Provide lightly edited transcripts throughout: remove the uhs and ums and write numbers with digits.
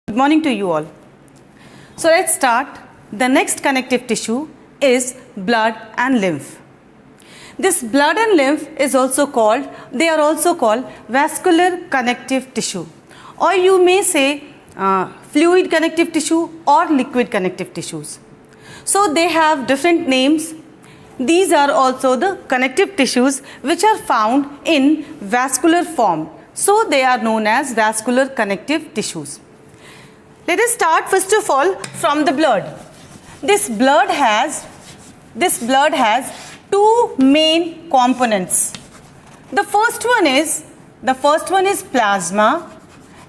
Good morning to you all. So let's start. The next connective tissue is blood and lymph. This blood and lymph is also called, they are also called vascular connective tissue, or you may say fluid connective tissue or liquid connective tissues. So they have different names. These are also the connective tissues which are found in vascular form. So they are known as vascular connective tissues. Let us start first of all from the blood. This blood has two main components. The first one is plasma,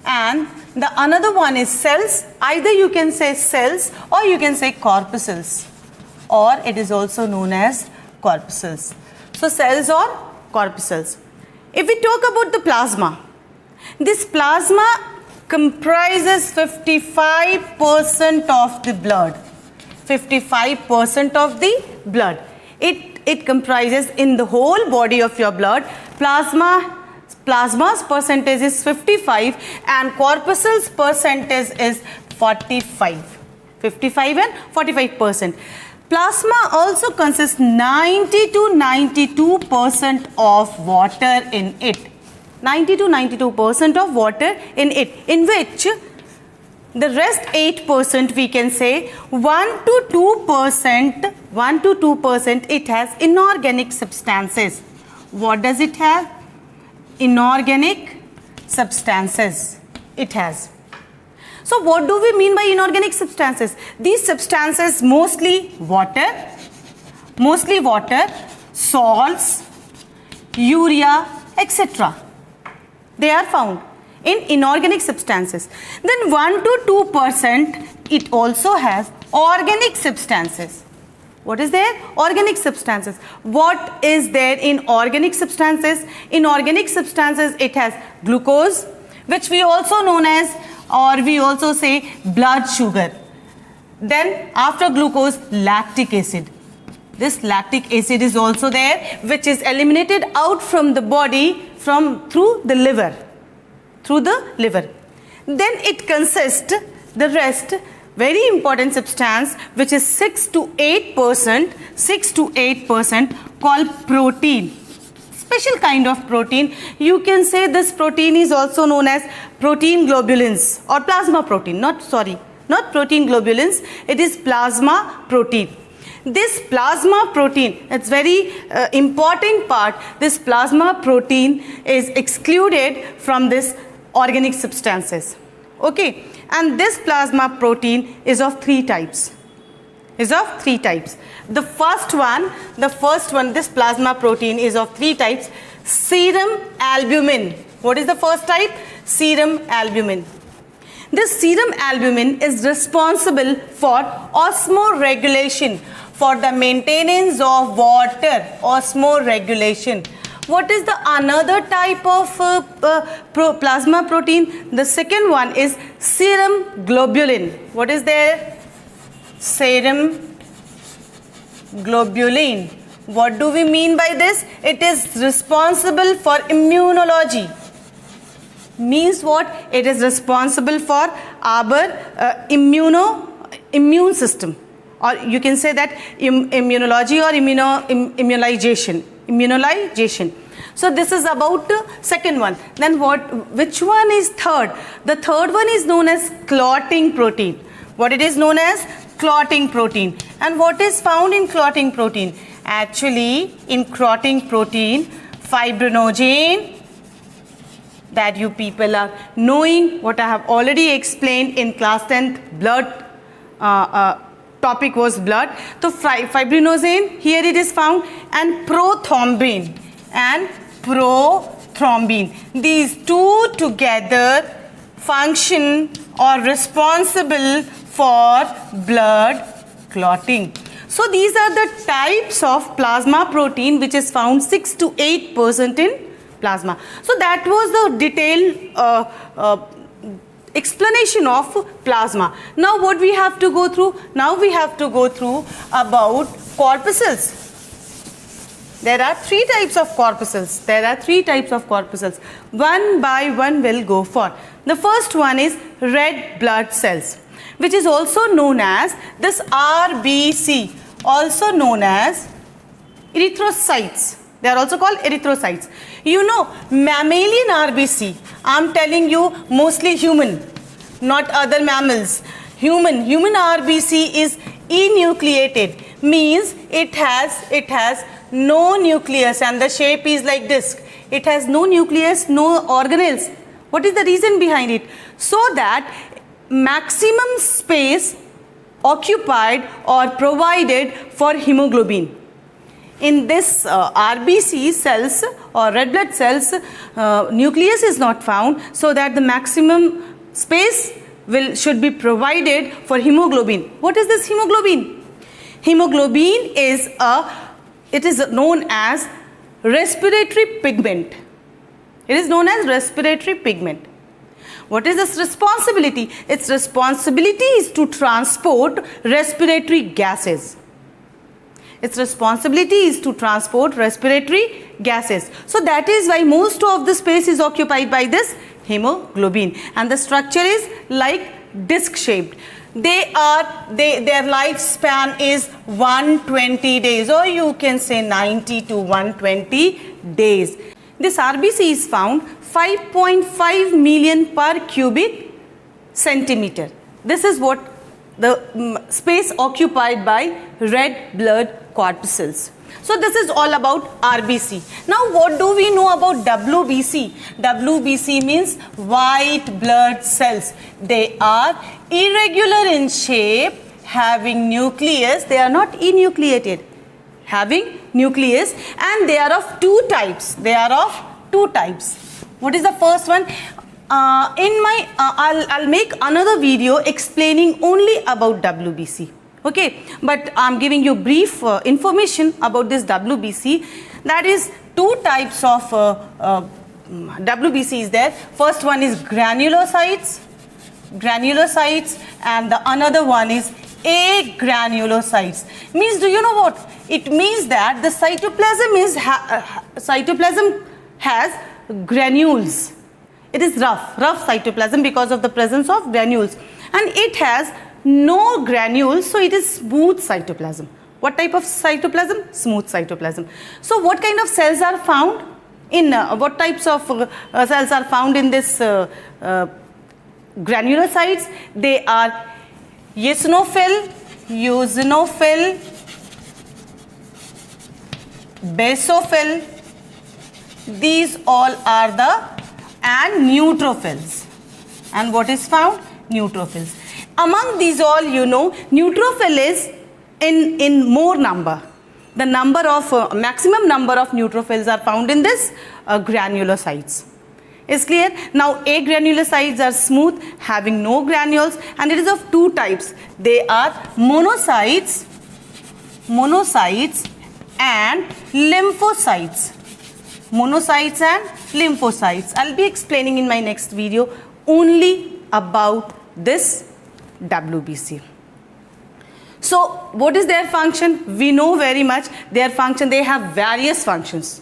and the another one is cells. Either you can say cells or you can say corpuscles, or it is also known as corpuscles. So cells or corpuscles. If we talk about the plasma, this plasma comprises 55% of the blood. 55% of the blood. It comprises in the whole body of your blood. Plasma's percentage is 55 and corpuscles percentage is 45. 55 and 45%. Plasma also consists 90 to 92% of water in it. 90 to 92% of water in it, in which the rest 8% we can say 1 to 2% it has inorganic substances. What does it have? Inorganic substances it has. So what do we mean by inorganic substances? These substances mostly water, salts, urea, etc. They are found in inorganic substances. Then 1 to 2% it also has organic substances. What is there? Organic substances. What is there in organic substances? In organic substances it has glucose, which we also known as, or we also say blood sugar. Then after glucose, lactic acid. This lactic acid is also there, which is eliminated out from the body through the liver. Then it consists the rest very important substance, which is 6 to 8% called protein. Special kind of protein. You can say this protein is also known as protein globulins or plasma protein. Not protein globulins. It is plasma protein. This plasma protein, it's very important part. This plasma protein is excluded from this organic substances. Okay, and this plasma protein is of three types. The first one, this plasma protein is of three types. Serum albumin. What is the first type? Serum albumin. This serum albumin is responsible for osmoregulation, for the maintenance of water, osmoregulation. What is the another type of plasma protein? The second one is serum globulin. What is there? Serum globulin. What do we mean by this? It is responsible for immunology. Means what? It is responsible for our immune system, or you can say that immunology or immunization. So this is about the second one. Then which one is third? The third one is known as clotting protein. What it is known as? Clotting protein. And what is found in clotting protein? Actually, in clotting protein, fibrinogen, that you people are knowing, what I have already explained in class 10th, blood topic was blood. So fibrinogen, here it is found, and prothrombin. These two together function or responsible for blood clotting. So these are the types of plasma protein which is found 6 to 8% in plasma. So that was the detailed explanation of plasma. Now what we have to go through? Now we have to go through about corpuscles. There are three types of corpuscles. There are three types of corpuscles. One by one we'll go for. The first one is red blood cells, which is also known as this RBC, also known as erythrocytes. They are also called erythrocytes. You know, mammalian RBC, I'm telling you, mostly human, not other mammals. Human RBC is enucleated, means it has no nucleus, and the shape is like disc. It has no nucleus, no organelles. What is the reason behind it? So that maximum space occupied or provided for hemoglobin. In this RBC cells or red blood cells, nucleus is not found, so that the maximum space should be provided for hemoglobin. What is this hemoglobin? Hemoglobin is known as respiratory pigment. It is known as respiratory pigment. What is its responsibility? Its responsibility is to transport respiratory gases. Its responsibility is to transport respiratory gases. So that is why most of the space is occupied by this hemoglobin, and the structure is like disc shaped. Their lifespan is 120 days, or you can say 90 to 120 days. This RBC is found 5.5 million per cubic centimeter. This is what the space occupied by red blood corpuscles. So this is all about RBC. Now what do we know about WBC? WBC means white blood cells. They are irregular in shape, having nucleus. They are not enucleated, having nucleus, and they are of two types. What is the first one? I'll make another video explaining only about WBC. Okay, but I'm giving you brief information about this WBC. That is two types of WBC is there. First one is granulocytes, and the another one is agranulocytes. Means, do you know what? It means that the cytoplasm has granules. It is rough cytoplasm because of the presence of granules, and it has no granules, so it is smooth cytoplasm. What type of cytoplasm? Smooth cytoplasm. So what kind of cells are found in what types of cells are found in this granulocytes? They are eosinophil, basophil. These all are and neutrophils. And what is found? Neutrophils. Among these all, you know, neutrophil is in more number. The number of maximum number of neutrophils are found in this granulocytes. Is clear? Now agranulocytes are smooth, having no granules, and it is of two types. They are monocytes and lymphocytes. Monocytes and lymphocytes. I'll be explaining in my next video only about this WBC. So what is their function? We know very much their function. They have various functions,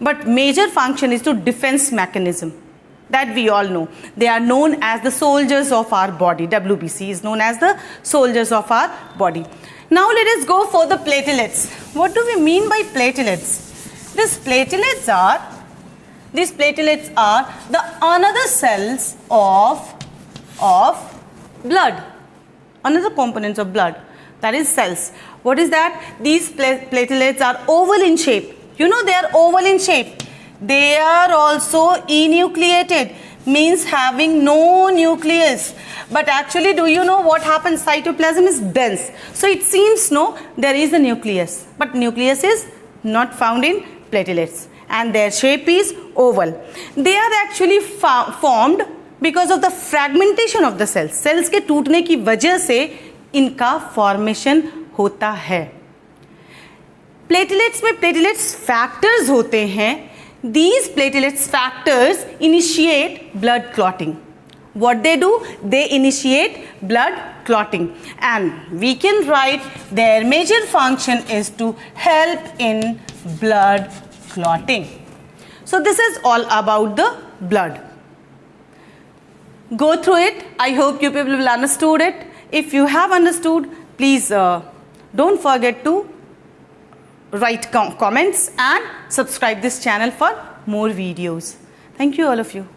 but major function is to defense mechanism. That we all know. They are known as the soldiers of our body. WBC is known as the soldiers of our body. Now let us go for the platelets. What do we mean by platelets? These platelets are the another cells of blood, another components of blood, that is cells. What is that? These platelets are oval in shape. You know they are oval in shape. They are also enucleated, means having no nucleus. But actually, do you know what happens? Cytoplasm is dense. So it seems no, there is a nucleus, but nucleus is not found in platelets, and their shape is oval. They are actually formed because of the fragmentation of the cells. Cells के टूटने की वजह से इनका formation होता है. Platelets में platelets factors होते हैं. These platelets factors initiate blood clotting. What they do? They initiate blood clotting, and we can write their major function is to help in blood clotting. So this is all about the blood. Go through it. I hope you people will understood it. If you have understood, please don't forget to write comments and subscribe this channel for more videos. Thank you all of you.